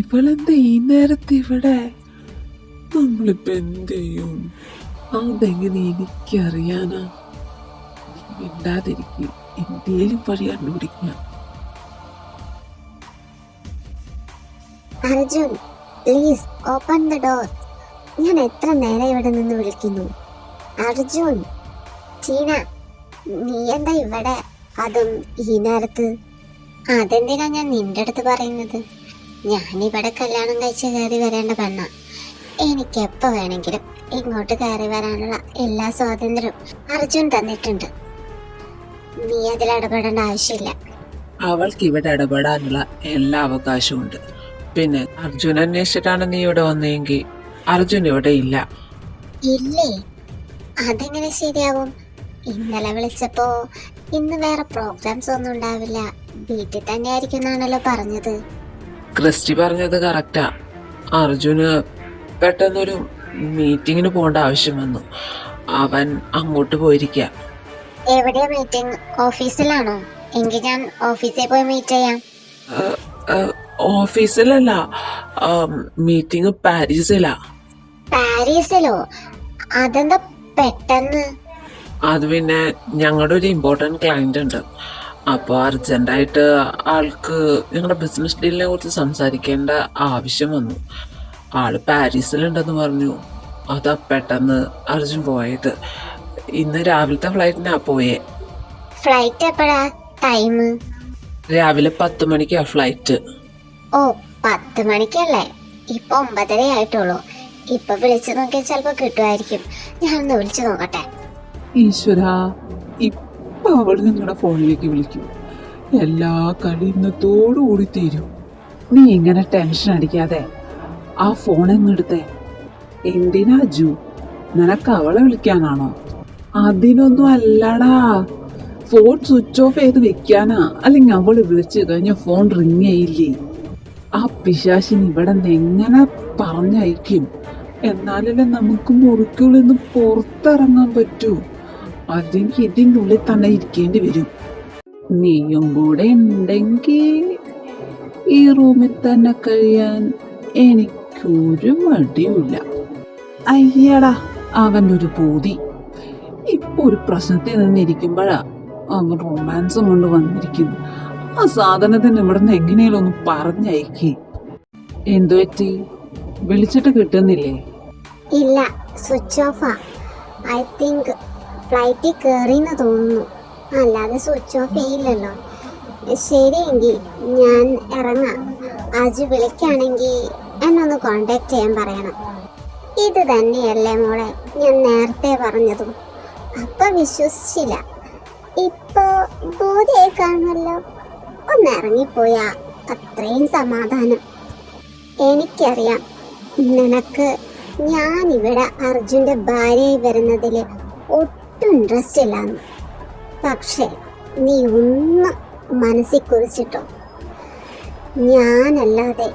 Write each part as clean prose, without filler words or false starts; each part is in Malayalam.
ഇവളെന്താ ഈ നേരത്തെ ഇവിടെ? നമ്മളിപ്പോ എന്ത് ചെയ്യും? അതെങ്ങനെ എനിക്കറിയാനാ? മിണ്ടാതിരിക്കും, എന്തേലും വഴി കണ്ടുപിടിക്കുക. Arjun, please open the door. ഞാൻ എത്ര നേരം ഇവിടെ നിന്ന് വിളിക്കുന്നു. അർജുൻ, ടീന, നീ എന്താ ഇവിടെ? അതും ഈ നേരത്ത്? അതെന്തിനാ ഞാൻ നിന്റെ അടുത്ത് പറയുന്നത്? ഞാനിവിടെ കല്യാണം കഴിച്ച് കയറി വരേണ്ട പെണ്ണ. എനിക്ക് എപ്പോ വേണമെങ്കിലും ഇങ്ങോട്ട് കയറി വരാനുള്ള എല്ലാ സ്വാതന്ത്ര്യവും അർജുൻ തന്നിട്ടുണ്ട്. നീ അതിൽ ഇടപെടേണ്ട ആവശ്യമില്ല. അവൾക്ക് ഇവിടെ ഇടപെടാനുള്ള എല്ലാ അവകാശവും ഉണ്ട്. പിന്നെ അർജുൻ അന്വേഷിച്ചിട്ടാണ് നീ ഇവിടെ വന്നെങ്കിൽ അർജുൻ ഇവിടെ ഇല്ല. ഇല്ലേ? അതെങ്ങനെ ശരിയാവും? ഇന്നലെ വിളിച്ചപ്പോ ഇന്ന് വേറെ പ്രോഗ്രാംസ് ഒന്നും ഉണ്ടാവില്ല, വീട്ടിൽ തന്നെ ആയിരിക്കും എന്നാണല്ലോ പറഞ്ഞത്. ക്രിസ്റ്റി പറഞ്ഞത് കറക്റ്റാ. അർജുന് പെട്ടെന്നൊരു മീറ്റിങ്ങിന് പോകേണ്ട ആവശ്യം വന്നു. അവൻ അങ്ങോട്ട് പോയിരിക്കുക. എവിടെയാ മീറ്റിംഗ്? ഓഫീസിലാണോ? എങ്കിൽ ഞാൻ ഓഫീസിൽ പോയി മീറ്റ് ചെയ്യാം. ഓഫീസിലല്ല, മീറ്റിംഗ് പാരീസിലാ. പാരീസിലോ? അതെന്താ പെട്ടെന്ന്? അത് പിന്നെ ഞങ്ങളുടെ ഒരു ഇമ്പോർട്ടൻറ്റ് ക്ലയന്റ് ഉണ്ട്. അപ്പോൾ അർജന്റായിട്ട് ആൾക്ക് ഞങ്ങളുടെ ബിസിനസ് ഡീലിനെ കുറിച്ച് സംസാരിക്കേണ്ട ആവശ്യം വന്നു. ആള് പാരീസിലുണ്ടെന്ന് പറഞ്ഞു. അതാ പെട്ടെന്ന് അർജുൻ പോയത്. ഇന്ന് രാവിലത്തെ ഫ്ലൈറ്റിനാ പോയേ. ഫ്ലൈറ്റ് എപ്പോഴാ? ടൈം? രാവിലെ 10 മണിക്കാ ഫ്ലൈറ്റ്. ഓ, 10 മണിക്കല്ലേ? ഇപ്പൊ 9:30 ആയിട്ടുള്ളൂ. ഇപ്പൊ വിളിച്ചു നോക്കിയാൽ ചിലപ്പോ കിട്ടുമായിരിക്കും. ഞാനൊന്ന് വിളിച്ചു നോക്കട്ടെ. ഈശ്വരാ, ഇപ്പൊ അവൾ നിങ്ങളുടെ ഫോണിലേക്ക് വിളിക്കും. എല്ലാ കളി ഇന്നത്തോടുകൂടി തീരും. നീ ഇങ്ങനെ ടെൻഷൻ അടിക്കാതെ ആ ഫോൺ എന്നെടുത്തേ. എന്തിനാ ജു? നിനക്ക് അവളെ വിളിക്കാനാണോ? അതിനൊന്നും അല്ലടാ, ഫോൺ സ്വിച്ച് ഓഫ് ചെയ്ത് വെക്കാനാ. അല്ലെങ്കിൽ അവള് വിളിച്ചു കഴിഞ്ഞ ഫോൺ റിങ് ചെയ്യില്ലേ? ആ പിശാശിന് ഇവിടെ നിന്ന് എങ്ങനെ പറഞ്ഞയക്കും? എന്നാലല്ലേ നമുക്ക് മുറിക്കുള്ളിൽ നിന്ന് പുറത്തിറങ്ങാൻ പറ്റൂ. അല്ലെങ്കിൽ ഇതിൻ്റെ ഉള്ളിൽ തന്നെ ഇരിക്കേണ്ടി വരും. നീയും കൂടെ ഉണ്ടെങ്കിൽ ഈ റൂമിൽ തന്നെ കഴിയാൻ എനിക്കൊരു മടിയുമില്ല. അയ്യടാ, അവൻ്റെ ഒരു പൂതി. ഇപ്പൊ ഒരു പ്രശ്നത്തിൽ നിന്നിരിക്കുമ്പോഴാ അവൻ റൊമാൻസും കൊണ്ട് വന്നിരിക്കുന്നു. ആ സാധനത്തിന് ഇവിടെ നിന്ന് എങ്ങനെയാലും ഒന്ന് പറഞ്ഞയക്കേ. എന്തു പറ്റി? വിളിച്ചിട്ട് കിട്ടുന്നില്ലേ? ഇല്ല, സ്വിച്ച് ഓഫാ. ഐ തിങ്ക് ഫ്ലൈറ്റിൽ കയറിയെന്ന് തോന്നുന്നു. അല്ലാതെ സ്വിച്ച് ഓഫ് ചെയ്യില്ലല്ലോ. ശരിയെങ്കിൽ ഞാൻ ഇറങ്ങാം. അജു വിളിക്കുകയാണെങ്കിൽ എന്നൊന്ന് കോണ്ടാക്ട് ചെയ്യാൻ പറയണം. ഇത് തന്നെയല്ലേ മോളെ ഞാൻ നേരത്തെ പറഞ്ഞതും? അപ്പൊ വിശ്വസിച്ചില്ല. ഇപ്പോ ബോധ്യായി കാണുമല്ലോ. ഒന്ന് ഇറങ്ങിപ്പോയാ അത്രയും സമാധാനം. എനിക്കറിയാം നിനക്ക് ഞാനിവിടെ അർജുൻ്റെ ഭാര്യയായി വരുന്നതിൽ ഒട്ടും ഇൻട്രസ്റ്റ് ഇല്ലാന്ന്. പക്ഷേ നീ ഒന്ന് മനസ്സിൽ കുറിച്ചിട്ടോ, ഞാനല്ലാതെ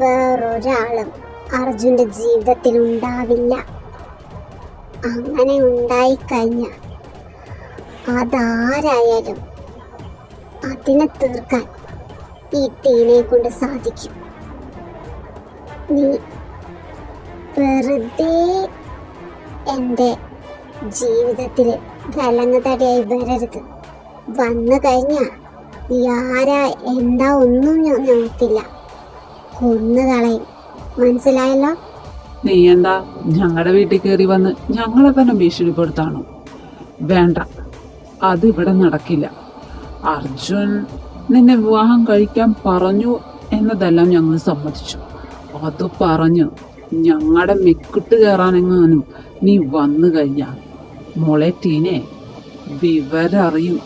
വേറൊരാളും അർജുൻ്റെ ജീവിതത്തിൽ ഉണ്ടാവില്ല. അങ്ങനെ ഉണ്ടായിക്കഴിഞ്ഞാൽ അതാരായാലും അതിനെ തീർക്കാൻ ഈ ടീനെ കൊണ്ട് സാധിക്കും. നീ വെറുതെ എൻ്റെ ജീവിതത്തിൽ വിലങ്ങുതടിയായി വരരുത്. വന്നു കഴിഞ്ഞാൽ നീ ആരാ എന്താ ഒന്നും ഞാൻ നോക്കില്ല, കൊന്നുകളയും. മനസ്സിലായല്ലോ? നീ എന്താ ഞങ്ങളുടെ വീട്ടിൽ കയറി വന്ന് ഞങ്ങളെ തന്നെ ഭീഷണിപ്പെടുത്താണോ? വേണ്ട, അത് ഇവിടെ നടക്കില്ല. അർജുൻ നിന്നെ വിവാഹം കഴിക്കാൻ പറഞ്ഞു എന്നതെല്ലാം ഞങ്ങൾ സമ്മതിച്ചു. അത് പറഞ്ഞ് ഞങ്ങളുടെ മെക്കിട്ട് കയറാനെങ്ങാനും നീ വന്നു കഴിഞ്ഞാൽ മോളെ ടീനെ വിവരറിയും.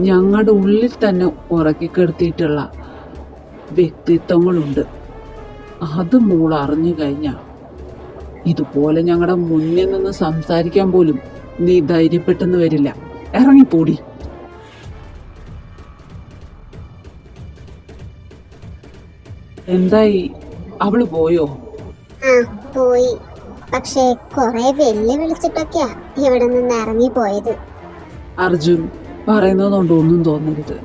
ഞങ്ങളുടെ ഉള്ളിൽ തന്നെ ഉറക്കിക്കെടുത്തിട്ടുള്ള വ്യക്തിത്വങ്ങളുണ്ട്. അത് മോൾ അറിഞ്ഞു കഴിഞ്ഞാൽ ഇതുപോലെ ഞങ്ങളുടെ മുന്നിൽ നിന്ന് സംസാരിക്കാൻ പോലും നീ ധൈര്യപ്പെട്ടെന്ന് വരില്ല. ഇറങ്ങിപ്പോടി. എന്തായി, അവള് പോയോ? ആ, പോയി. പക്ഷേ കുറെ വെല്ലുവിളിച്ചിട്ടൊക്കെയാ ഇവിടെ നിന്ന് ഇറങ്ങി പോയത്. അർജുൻ പറയുന്നതുകൊണ്ട് ഒന്നും തോന്നരുത്.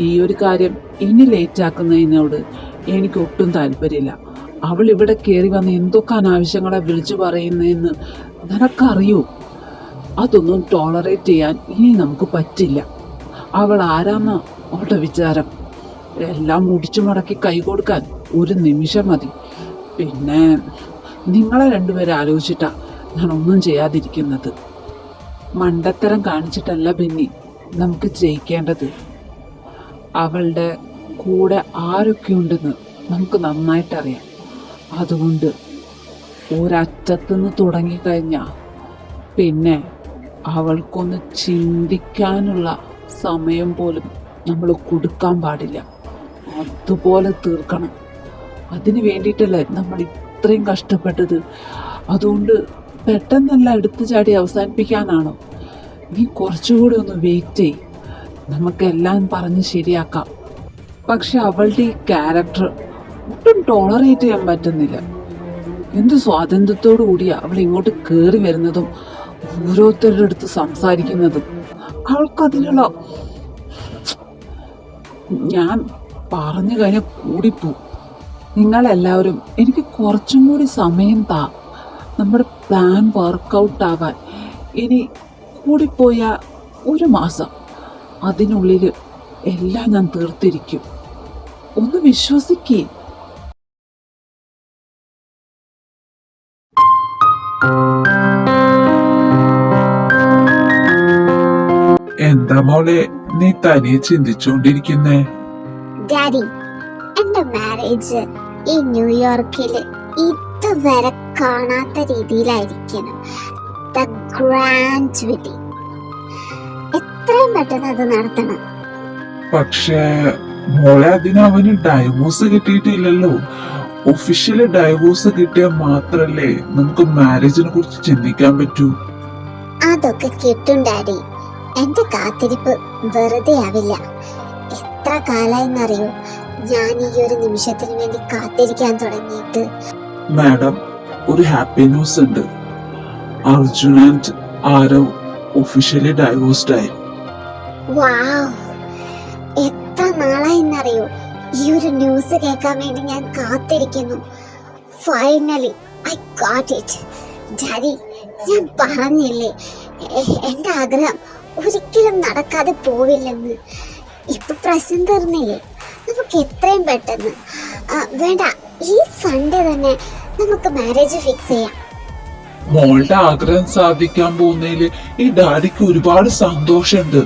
ഈ ഒരു കാര്യം ഇനി ലേറ്റ് ആക്കുന്നതിനോട് എനിക്ക് ഒട്ടും താല്പര്യമില്ല. അവൾ ഇവിടെ കയറി വന്ന് എന്തൊക്കെ അനാവശ്യങ്ങളെ വിളിച്ചു പറയുന്നതെന്ന് നിനക്കറിയൂ. അതൊന്നും ടോളറേറ്റ് ചെയ്യാൻ ഇനി നമുക്ക് പറ്റില്ല. അവൾ ആരാന്ന അവളുടെ വിചാരം? എല്ലാം മുടിച്ചു മടക്കി കൈ കൊടുക്കാൻ ഒരു നിമിഷം മതി. പിന്നെ നിങ്ങളെ രണ്ടുപേരെ ആലോചിച്ചിട്ടാ ഞാൻ ഒന്നും ചെയ്യാതിരിക്കുന്നത്. മണ്ടത്തരം കാണിച്ചിട്ടല്ല ബെന്നി നമുക്ക് ജയിക്കേണ്ടത്. അവളുടെ കൂടെ ആരൊക്കെയുണ്ടെന്ന് നമുക്ക് നന്നായിട്ടറിയാം. അതുകൊണ്ട് ഒരറ്റത്തുനിന്ന് തുടങ്ങിക്കഴിഞ്ഞാൽ പിന്നെ അവൾക്കൊന്ന് ചിന്തിക്കാനുള്ള സമയം പോലും നമ്മൾ കൊടുക്കാൻ പാടില്ല. അതുപോലെ തീർക്കണം. അതിന് വേണ്ടിയിട്ടല്ലേ നമ്മൾ ഇത്രയും കഷ്ടപ്പെട്ടത്. അതുകൊണ്ട് പെട്ടെന്നല്ല എടുത്തു ചാടി അവസാനിപ്പിക്കാനാണോ? നീ കുറച്ചുകൂടി ഒന്ന് വെയിറ്റ് ചെയ്, നമുക്കെല്ലാം പറഞ്ഞ് ശരിയാക്കാം. പക്ഷെ അവളുടെ ഈ ക്യാരക്ടർ ഒട്ടും ടോളറേറ്റ് ചെയ്യാൻ പറ്റുന്നില്ല. എന്ത് സ്വാതന്ത്ര്യത്തോടു കൂടിയാ അവൾ ഇങ്ങോട്ട് കയറി വരുന്നതും ഓരോരുത്തരുടെ അടുത്ത് സംസാരിക്കുന്നതും. അവൾക്കതിനുള്ള ഞാൻ പറഞ്ഞു കഴിഞ്ഞാൽ കൂടിപ്പോ. നിങ്ങളെല്ലാവരും എനിക്ക് കുറച്ചും കൂടി സമയം താ. നമ്മുടെ പ്ലാൻ വർക്കൗട്ട് ആവാൻ ഇനി കൂടിപ്പോയ 1 മാസം. അതിനുള്ളിൽ എല്ലാം ഞാൻ തീർത്തിരിക്കും. ഒന്ന് വിശ്വസിക്കേ. എന്താ മോളെ നീ തനിയെ ചിന്തിച്ചുകൊണ്ടിരിക്കുന്നേ? ഡാഡി, എന്റെ മാരേജ് ഈ ന്യൂയോർക്കില് ഇതുവരെ കാണാത്ത രീതിയിലായിരിക്കണം. The grand wedding. എത്രയും പെട്ടെന്ന് അത് നടത്തണം. പക്ഷേ മോളെ അതിന് അവന് ഡൈവോഴ്സ് കിട്ടിയിട്ടില്ലല്ലോ. ഒഫീഷ്യല് ഡൈവോഴ്സ് കിട്ടിയാൽ മാത്രല്ലേ നമുക്ക് മാരേജിനെ കുറിച്ച് ചിന്തിക്കാൻ പറ്റൂ. അതൊക്കെ കിട്ടും ഡാഡി. എന്റെ കാത്തിരിപ്പ് വെറുതെ ആവില്ല. എത്ര കാലായെന്നറിയോ ഞാൻ ഈ ഒരു നിമിഷത്തിന് വേണ്ടി കാത്തിരിക്കാൻ തുടങ്ങിയിട്ട്. മാഡം, ഒരു ഹാപ്പി ന്യൂസ് ഉണ്ട്. Arjun and Aarav officially divorced ആയി. വാവ്, എത്ര നാളായെന്നറിയോ ഈ ഒരു ന്യൂസ് കേൾക്കാൻ വേണ്ടി ഞാൻ കാത്തിരിക്കുന്നു. Finally I got it. Daddy, ഞാൻ പറഞ്ഞില്ലേ എന്റെ ആഗ്രഹം ഒരിക്കലും നടക്കാതെ പോവില്ലെന്ന്. ഇപ്പൊ പ്രശ്നം തീർന്നില്ലേ? നമുക്ക് എത്രയും പെട്ടെന്ന് വേണ്ട, ഈ സൺഡേ തന്നെ നമുക്ക് മാരേജ് ഫിക്സ് ചെയ്യാം. മോളുടെ ആഗ്രഹം സാധിക്കാൻ പോകുന്നതിൽ ഈ ഡാഡിക്ക് ഒരുപാട് സന്തോഷമുണ്ട്.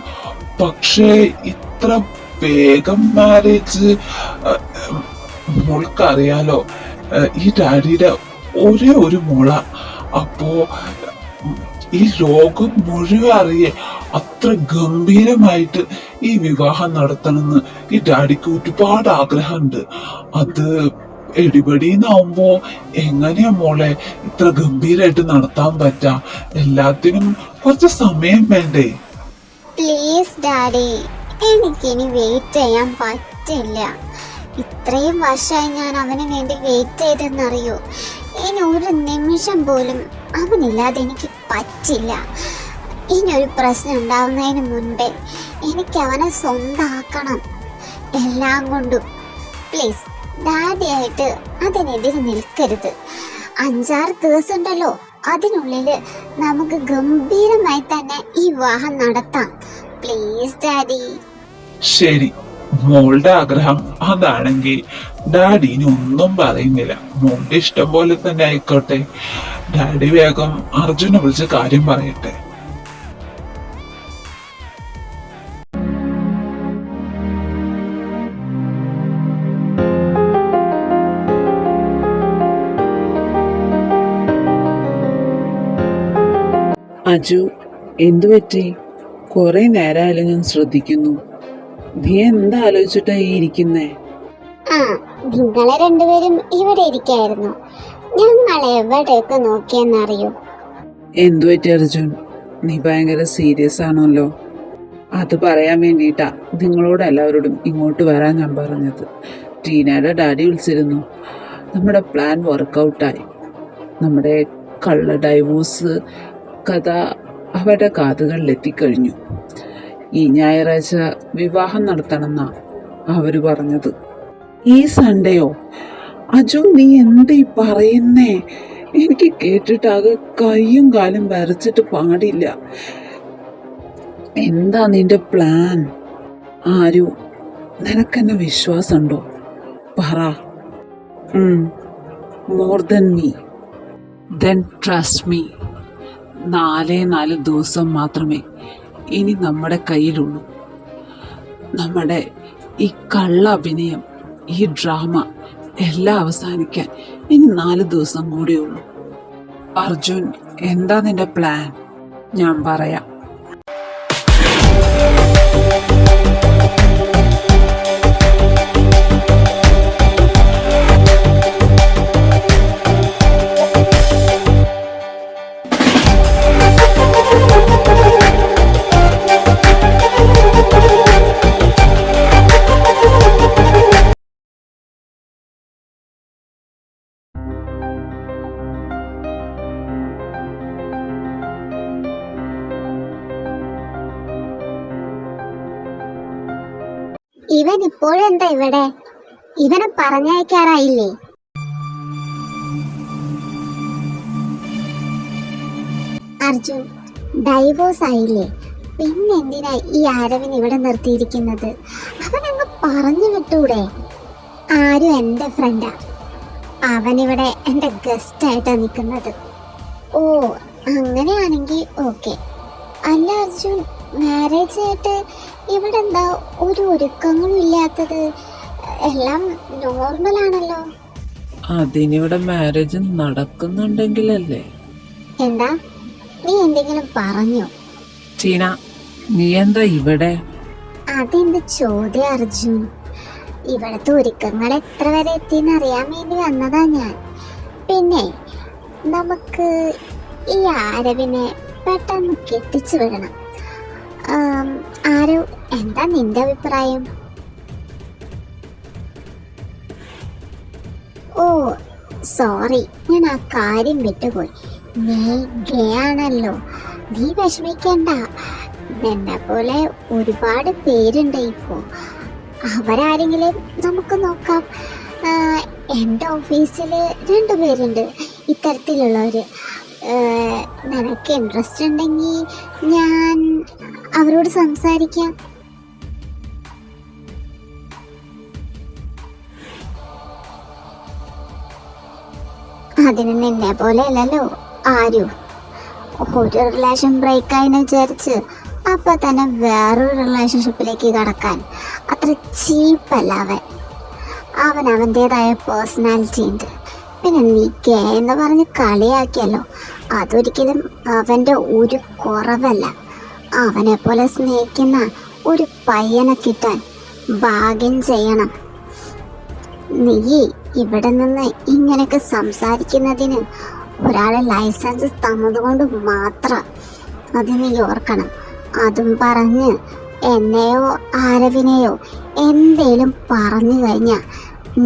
പക്ഷേ ഇത്ര വേഗം മാരേജ്, മോൾക്കറിയാലോ ഈ ഡാഡിയുടെ ഒരേ ഒരു മോള. അപ്പോ ഈ ലോകം മുഴുവൻ അറിയേ അത്ര ഗംഭീരമായിട്ട് ഈ വിവാഹം നടത്തണമെന്ന് ഈ ഡാഡിക്ക് ഒരുപാട് ആഗ്രഹമുണ്ട്. അത് എടിപടിന്നാവുമ്പോ എങ്ങനെയാ മോളെ ഇത്ര ഗംഭീരായിട്ട് നടത്താൻ പറ്റാ? എല്ലാത്തിനും കുറച്ച് സമയം വേണ്ടേ? പ്ലീസ് ഡാഡി, എനിക്കിനി വെയിറ്റ് ചെയ്യാൻ പറ്റില്ല. ഇത്രയും വർഷമായി ഞാൻ അവന് വേണ്ടി വെയിറ്റ് ചെയ്തെന്നറിയോ? ഇനി ഒരു നിമിഷം പോലും അവനില്ലാതെ എനിക്ക് പറ്റില്ല. ഇനി ഒരു പ്രശ്നം ഉണ്ടാവുന്നതിന് മുൻപേ എനിക്ക് അവനെ സ്വന്തമാക്കണം. എല്ലാം കൊണ്ടും പ്ലീസ് ഡാഡി ആയിട്ട് അതിനെതിരെ നിൽക്കരുത്. 5-6 ദിവസം ഉണ്ടല്ലോ, അതിനുള്ളിൽ നമുക്ക് ഗംഭീരമായി തന്നെ ഈ വിവാഹം നടത്താം. Please daddy. ശരി, മോളുടെ ആഗ്രഹം അതാണെങ്കിൽ ഡാഡി ഇനി ഒന്നും പറയുന്നില്ല. മോളുടെ ഇഷ്ടം പോലെ തന്നെ ആയിക്കോട്ടെ. ഡാഡി വേഗം അർജുനെ വിളിച്ച് കാര്യം പറയട്ടെ. അജു, എന്തു പറ്റി? കുറെ നേരമായാലും ഞാൻ ശ്രദ്ധിക്കുന്നു. നീ എന്താ ആലോചിച്ചിട്ടാ ഈ ഇരിക്കുന്നേ? ആ, നിങ്ങളെ രണ്ടുപേരും ഇവിടെ ഇരിക്കായിരുന്നു. ഞങ്ങൾ എവിടെയൊക്കെ നോക്കിയെന്നറിയോ? എന്തു പറ്റി അർജുൻ? നീ ഭയങ്കര സീരിയസ് ആണല്ലോ. അത് പറയാൻ വേണ്ടിയിട്ടാ നിങ്ങളോട് എല്ലാവരോടും ഇങ്ങോട്ട് വരാൻ ഞാൻ പറഞ്ഞത്. ടീനയുടെ ഡാഡി വിളിച്ചിരുന്നു. നമ്മുടെ പ്ലാൻ വർക്കൗട്ടായി. നമ്മുടെ കള്ള ഡൈവോഴ്സ് കഥ അവരുടെ കാതുകളിലെത്തിക്കഴിഞ്ഞു. ഈ ഞായറാഴ്ച വിവാഹം നടത്തണമെന്നാ അവര് പറഞ്ഞത്. ഈ സൺഡേയോ? അജു, നീ എന്തീ പറയുന്നേ? എനിക്ക് കേട്ടിട്ടാകെ കയ്യും കാലും വരച്ചിട്ട് പാടില്ല. എന്താ നിന്റെ പ്ലാൻ? ആരു, നിനക്കെന്നെ വിശ്വാസമുണ്ടോ? പറ. More than me. Then trust me. 4 ദിവസം മാത്രമേ ഇനി നമ്മുടെ കയ്യിലുള്ളൂ. നമ്മുടെ ഈ കള്ള അഭിനയം, ഈ ഡ്രാമ എല്ലാം അവസാനിക്കാൻ ഇനി 4 ദിവസം കൂടിയുള്ളൂ. അർജുൻ, എന്താ നിന്റെ പ്ലാൻ? ഞാൻ പറയാം. ഇവൻ ഇപ്പോഴെന്താ ഇവിടെ? ഇവനെ പറഞ്ഞയക്കാറായില്ലേ? അർജുൻ, ഡൈവോഴ്സ് ആയില്ലേ? പിന്നെന്തിനാ ഈ ആരവൻ ഇവിടെ നിർത്തിയിരിക്കുന്നത്? അവനങ്ങ് പറഞ്ഞു വിട്ടൂടെ? ആരും എൻ്റെ ഫ്രണ്ടാ, അവനിവിടെ എൻ്റെ ഗസ്റ്റായിട്ടാണ് നിൽക്കുന്നത്. ഓ, അങ്ങനെയാണെങ്കിൽ ഓക്കെ. അല്ല അർജുൻ, മാരേജ് ആയിട്ട് ഇവിടെ എന്താ ഒരു ഒരുക്കങ്ങളും ഇല്ലാത്തത്? എല്ലാം നോർമൽ ആണല്ലോ. അതിനിവിടെ മാരേജ് നടക്കുന്നുണ്ടെങ്കിലല്ലേ. എന്താ, നീ എന്തെങ്കിലും പറഞ്ഞോ? ടീന, നീ എന്താ ഇവിടെ? അതെന്ത് ചോദ്യം അർജുൻ? ഇവിടുത്തെ ഒരുക്കങ്ങൾ എത്ര വരെ എത്തിയെന്ന് അറിയാൻ വേണ്ടി വന്നതാ ഞാൻ. പിന്നെ നമുക്ക് ഈ ആരവിനെ പെട്ടെന്ന് കെട്ടിച്ചു വിടണം. ആരോ, എന്താ നിന്റെ അഭിപ്രായം? ഓ സോറി, ഞാൻ ആ കാര്യം വിട്ടുപോയി. നീ ഗേ ആണല്ലോ. നീ വിഷമിക്കണ്ട. എന്നെ പോലെ ഒരുപാട് പേരുണ്ട് ഇപ്പോൾ. അവരാരെങ്കിലും നമുക്ക് നോക്കാം. എൻ്റെ ഓഫീസിൽ 2 പേരുണ്ട് ഇത്തരത്തിലുള്ളവർ. നിനക്ക് ഇൻട്രസ്റ്റ് ഉണ്ടെങ്കിൽ ഞാൻ അവരോട് സംസാരിക്കാം. അതിന് നിന്നെ പോലെ അല്ലല്ലോ ആരും. ഒരു റിലേഷൻ ബ്രേക്കായെന്ന് വിചാരിച്ച് അപ്പൊ തന്നെ വേറൊരു റിലേഷൻഷിപ്പിലേക്ക് കടക്കാൻ അത്ര ചീപ്പല്ല അവൻ. അവൻ്റെതായ പേഴ്സണാലിറ്റി ഉണ്ട്. പിന്നെ നീ ഗേ എന്ന് പറഞ്ഞ് കളിയാക്കിയല്ലോ, അതൊരിക്കലും അവൻ്റെ ഒരു കുറവല്ല. അവനെ പോലെ സ്നേഹിക്കുന്ന ഒരു പയ്യനെ കിട്ടാൻ ഭാഗ്യം ചെയ്യണം. നീ ഇവിടെ നിന്ന് ഇങ്ങനെയൊക്കെ സംസാരിക്കുന്നതിന് ഒരാളെ ലൈസൻസ് തന്നതുകൊണ്ട് മാത്രം അത് നീ ഓർക്കണം. അതും പറഞ്ഞ് എന്നെയോ ആരവിനെയോ എന്തേലും പറഞ്ഞു കഴിഞ്ഞാൽ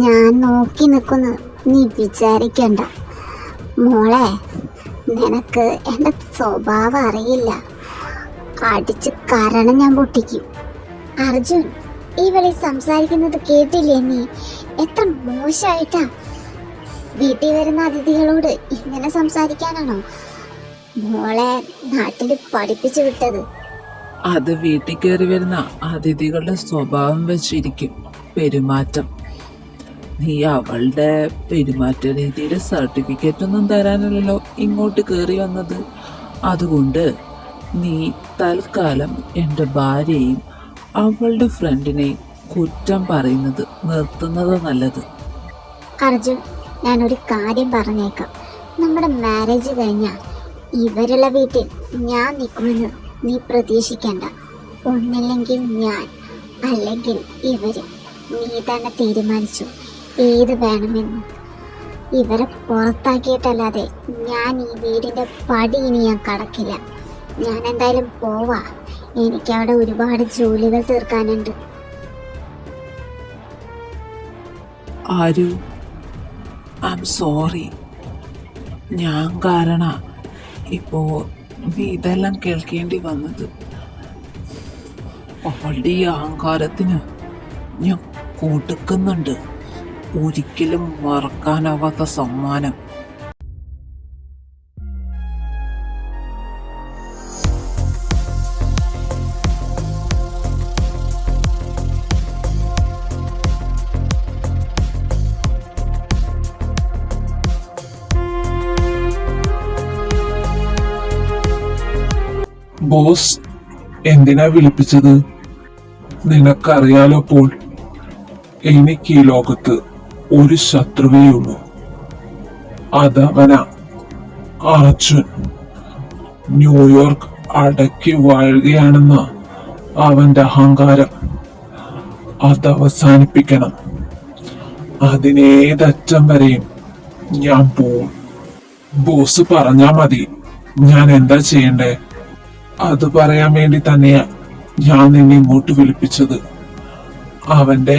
ഞാൻ നോക്കി നിൽക്കുന്നു നീ വിചാരിക്കണ്ട. മോളെ, നിനക്ക് എൻ്റെ സ്വഭാവം അറിയില്ല. അടിച്ച് കരണം ഞാൻ പൊട്ടിക്കും. അർജുൻ, ഈ വിളി സംസാരിക്കുന്നത് കേട്ടില്ലേ നീ? എത്ര മോശമായിട്ടാ. വീട്ടിൽ വരുന്ന അതിഥികളോട് ഇങ്ങനെ സംസാരിക്കാനാണോ മോളെ നാട്ടിൽ പഠിപ്പിച്ചു വിട്ടത്? അത് വീട്ടിൽ കയറി വരുന്ന അതിഥികളുടെ സ്വഭാവം വെച്ചിരിക്കും പെരുമാറ്റം. നീ അവളുടെ പെരുമാറ്റ രീതിയുടെ സർട്ടിഫിക്കറ്റ് ഒന്നും തരാനല്ലോ ഇങ്ങോട്ട് കയറി വന്നത്. അതുകൊണ്ട് നീ തൽക്കാലം എൻ്റെ ഭാര്യയെയും അവളുടെ ഫ്രണ്ടിനെയും കുറ്റം പറയുന്നത് നിർത്തുന്നത് നല്ലത്. അർജുൻ, ഞാനൊരു കാര്യം പറഞ്ഞേക്കാം. നമ്മുടെ മാരേജ് കഴിഞ്ഞാൽ ഇവരുള്ള വീട്ടിൽ ഞാൻ നിൽക്കുമെന്ന് നീ പ്രതീക്ഷിക്കണ്ട. ഒന്നില്ലെങ്കിൽ ഞാൻ, അല്ലെങ്കിൽ ഇവര്. നീ തന്നെ തീരുമാനിച്ചു ഏത് വേണമെന്ന്. ഇവരെ പുറത്താക്കിയിട്ടല്ലാതെ ഞാൻ ഈ വീടിൻ്റെ പടി ഇനി ഞാൻ കടക്കില്ല. ഞാൻ എന്തായാലും പോവാ. എനിക്കവിടെ ഒരുപാട് ജോലികൾ തീർക്കാനുണ്ട്. ആരു, ഐ ആം സോറി. ഞാൻ കാരണം ഇപ്പോൾ നീ ഇതെല്ലാം കേൾക്കേണ്ടി വന്നത്. അവളുടെ ഈ അഹങ്കാരത്തിന് ഞാൻ കൊടുക്കുന്നുണ്ട്. ഒരിക്കലും മറക്കാനാവാത്ത സമ്മാനം. ബോസ്, എന്തിനാ വിളിപ്പിച്ചത്? നിനക്കറിയാലോ പോൾ, എനിക്ക് ഈ ലോകത്ത് ഒരു ശത്രുവേ ഉള്ളൂ. അതവനാ അർജുൻ. ന്യൂയോർക്ക് അടക്കി വാഴുകയാണെന്ന അവന്റെ അഹങ്കാരം. അതവസാനിപ്പിക്കണം. അതിനേതറ്റം വരെയും ഞാൻ പോവും. ബോസ് പറഞ്ഞാ മതി, ഞാൻ എന്താ ചെയ്യണ്ടേ? അത് പറയാൻ വേണ്ടി തന്നെയാ ഞാൻ നിന്നെ ഇങ്ങോട്ട് വിളിപ്പിച്ചത്. അവന്റെ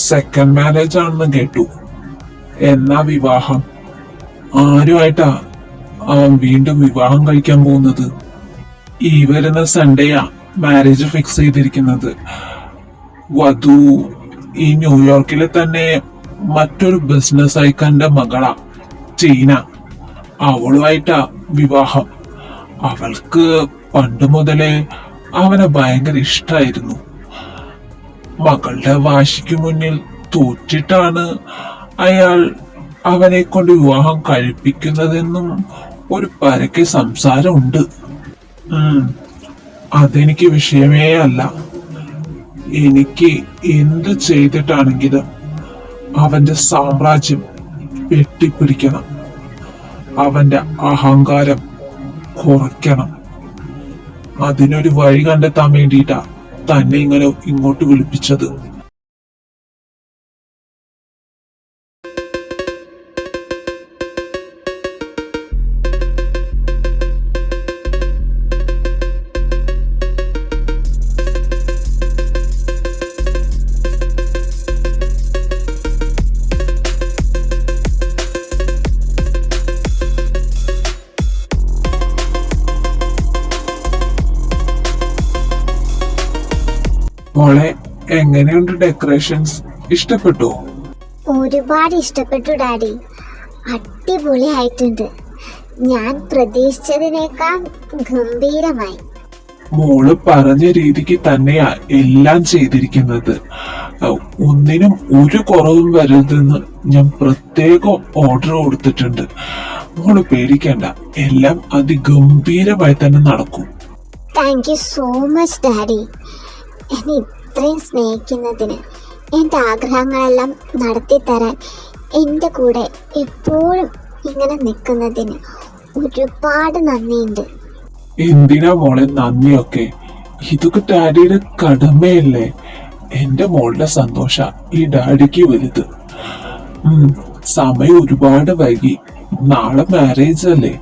സെക്കൻഡ് മാരേജ് ആണെന്ന് കേട്ടു. എന്നാ വിവാഹം? ആരുമായിട്ടാ അവൻ വീണ്ടും വിവാഹം കഴിക്കാൻ പോകുന്നത്? ഈ വരുന്ന സൺഡേയാ മാരേജ് ഫിക്സ് ചെയ്തിരിക്കുന്നത്. വധു ഈ ന്യൂയോർക്കിലെ തന്നെ മറ്റൊരു ബിസിനസ് ഐക്കന്റെ മകളാ, ടീന. അവളുമായിട്ടാ വിവാഹം. അവൾക്ക് പണ്ട് മുതലേ അവനെ ഭയങ്കര ഇഷ്ടായിരുന്നു. മകളുടെ വാശിക്ക് മുന്നിൽ തോറ്റിട്ടാണ് അയാൾ അവനെ കൊണ്ട് വിവാഹം കഴിപ്പിക്കുന്നതെന്നും ഒരു പരക്കെ സംസാരമുണ്ട്. അതെനിക്ക് വിഷയമേ അല്ല. എനിക്ക് എന്ത് ചെയ്തിട്ടാണെങ്കിലും അവന്റെ സാമ്രാജ്യം വെട്ടിപ്പിടിക്കണം. അവന്റെ അഹങ്കാരം കുറയ്ക്കണം. അതിനൊരു വഴി കണ്ടെത്താൻ വേണ്ടിയിട്ടാ തന്നെ ഇങ്ങനെ ഇങ്ങോട്ട് വിളിപ്പിച്ചത്. മോളെ, എങ്ങനെയുണ്ട് ഡെക്കറേഷൻസ്? ഇഷ്ടപ്പെട്ടോ? ഒരുപാട് ഇഷ്ടപ്പെട്ടു ഡാഡി. അടിപൊളിയായിട്ടുണ്ട്. ഞാൻ പ്രതീക്ഷിച്ചതിനേക്കാൾ ഗംഭീരമായി. മോള് പറഞ്ഞ രീതിക്ക് തന്നെയാ എല്ലാം ചെയ്തിരിക്കുന്നത്. ഒന്നിനും ഒരു കുറവും വരരുതെന്ന് ഞാൻ പ്രത്യേകം ഓർഡർ കൊടുത്തിട്ടുണ്ട്. മോള് പേടിക്കണ്ട, എല്ലാം അതിഗംഭീരമായി തന്നെ നടക്കും. Thank you so much daddy. എന്നെ ഇത്രയും സ്നേഹിക്കുന്നതിന്, എൻ്റെ ആഗ്രഹങ്ങളെല്ലാം നടത്തി തരാൻ എൻ്റെ കൂടെ എപ്പോഴും ഇങ്ങനെ നിൽക്കുന്നതിന് ഒരുപാട് നന്ദിയുണ്ട്. എന്തിനാ മോളെ നന്ദിയൊക്കെ? ഇതൊക്കെ ഡാഡിയുടെ കടമയല്ലേ. എന്റെ മോളുടെ സന്തോഷ ഈ ഡാഡിക്ക് വലുത്. സമയം ഒരുപാട് വൈകി. നാളെ മാരേജ് അല്ലേ,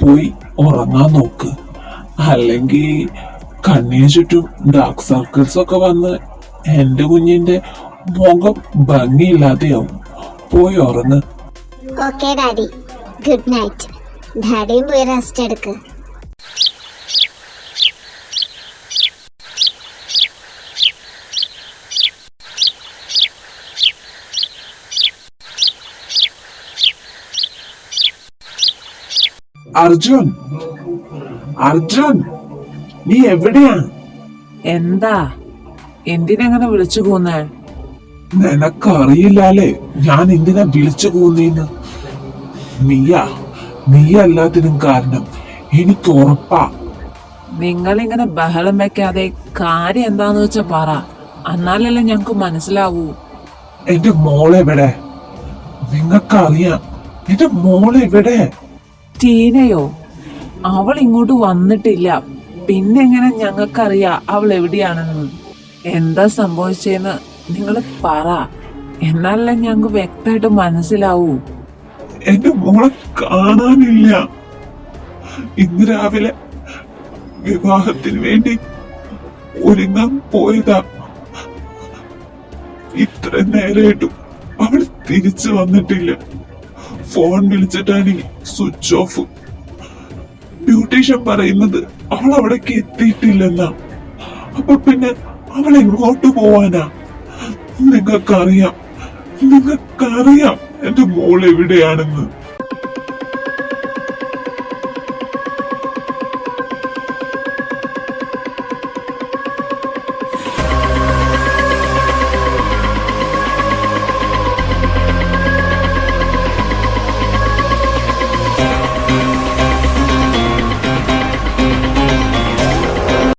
പോയി ഉറങ്ങാൻ നോക്ക്. അല്ലെങ്കിൽ കണ്ണിന് ചുറ്റും ഡാർക്ക് സർക്കിൾസ് ഒക്കെ വന്ന് എന്റെ കുഞ്ഞിന്റെ മുഖം ഭംഗിയില്ലാതെയാവും. പോയി ഉറങ്ങ്. Okay daddy, good night. ഡാഡിയും പോയി റെസ്റ്റ് എടുക്ക്. അർജുൻ, അർജുൻ, നീ എവിടെയാ? എന്താ? എന്തിനെങ്ങനെ വിളിച്ചു പോന്നേ? നിനക്കറിയില്ലാലേ ഞാൻ എന്തിനാ വിളിച്ചു പോകുന്നേന്ന്. നീ എല്ലാത്തിനും കാരണം. എനിക്ക് ഉറപ്പാ. നിങ്ങളിങ്ങനെ ബഹളം വെക്കാതെ കാര്യം എന്താന്ന് വെച്ചാ പറ, എന്നാലല്ലേ ഞങ്ങക്ക് മനസ്സിലാവൂ. എന്റെ മോളെവിടെ? നിങ്ങൾക്കറിയാം എന്റെ മോളെവിടെ? ടീനയോ? അവൾ ഇങ്ങോട്ട് വന്നിട്ടില്ല. പിന്നെ എങ്ങനെ ഞങ്ങൾക്കറിയാം അവൾ എവിടെയാണെന്ന്? എന്താ സംഭവിച്ചെന്ന് നിങ്ങൾ പറ, എന്നാലല്ലേ ഞങ്ങക്ക് വ്യക്തമായിട്ട് മനസ്സിലാവൂ. എന്റെ മോളെ കാണാനില്ല. ഇന്ന് രാവിലെ വിവാഹത്തിന് വേണ്ടി ഒരുങ്ങാൻ പോയതാ. ഇത്ര നേരമായിട്ടും അവൾ തിരിച്ചു വന്നിട്ടില്ല. ഫോൺ വിളിച്ചിട്ടാണെങ്കിൽ സ്വിച്ച് ഓഫ്. ബ്യൂട്ടീഷ്യൻ പറയുന്നത് അവൾ അവിടേക്ക് എത്തിയിട്ടില്ലെന്നാ. അപ്പൊ പിന്നെ അവൾ എങ്ങോട്ട് പോവാനാ? നിങ്ങൾക്കറിയാം എന്റെ മോൾ എവിടെയാണെന്ന്.